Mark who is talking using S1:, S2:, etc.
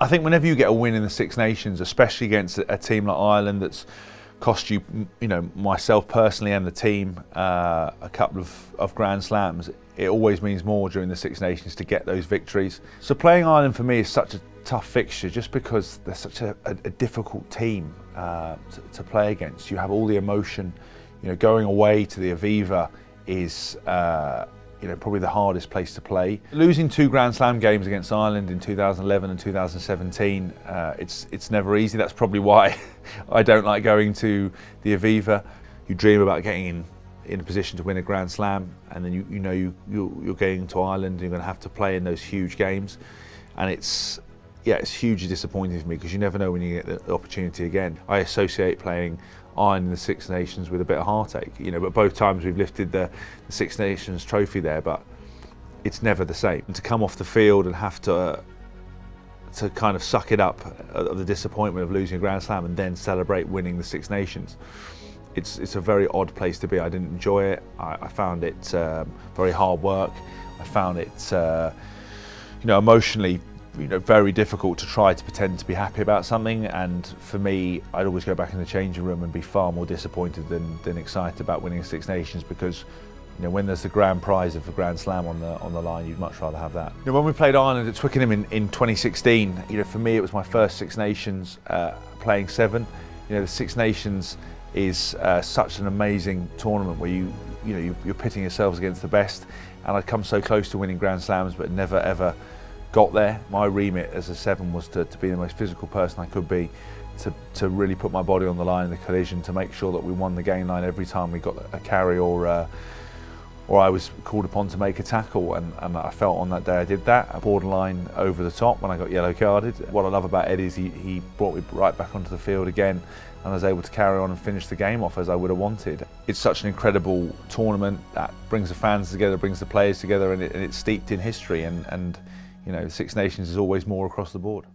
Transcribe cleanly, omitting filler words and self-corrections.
S1: I think whenever you get a win in the Six Nations, especially against a team like Ireland that's cost you, myself personally and the team, a couple of Grand Slams, it always means more during the Six Nations to get those victories. So playing Ireland for me is such a tough fixture just because they're such a difficult team to play against. You have all the emotion, going away to the Aviva is probably the hardest place to play. Losing 2 Grand Slam games against Ireland in 2011 and 2017, it's never easy. That's probably why I don't like going to the Aviva. You dream about getting in a position to win a Grand Slam, and then you're going to Ireland. You're going to have to play in those huge games, and it's hugely disappointing for me because you never know when you get the opportunity again. I associate playing Ireland in the Six Nations with a bit of heartache, but both times we've lifted the Six Nations trophy there, but it's never the same. And to come off the field and have to kind of suck it up of the disappointment of losing a Grand Slam and then celebrate winning the Six Nations, it's a very odd place to be. I didn't enjoy it. I found it very hard work. I found it emotionally very difficult to try to pretend to be happy about something, and for me, I'd always go back in the changing room and be far more disappointed than excited about winning Six Nations, because when there's the grand prize of a Grand Slam on the line, you'd much rather have that. When we played Ireland at Twickenham in 2016, for me it was my first Six Nations playing 7. The Six Nations is such an amazing tournament where you're pitting yourselves against the best, and I'd come so close to winning Grand Slams but never ever got there. My remit as a 7 was to be the most physical person I could be, to really put my body on the line in the collision, to make sure that we won the game line every time we got a carry or I was called upon to make a tackle, and I felt on that day I did that. Borderline over the top when I got yellow carded. What I love about Eddie is he brought me right back onto the field again, and I was able to carry on and finish the game off as I would have wanted. It's such an incredible tournament that brings the fans together, brings the players together, and it's steeped in history, and the Six Nations is always more across the board.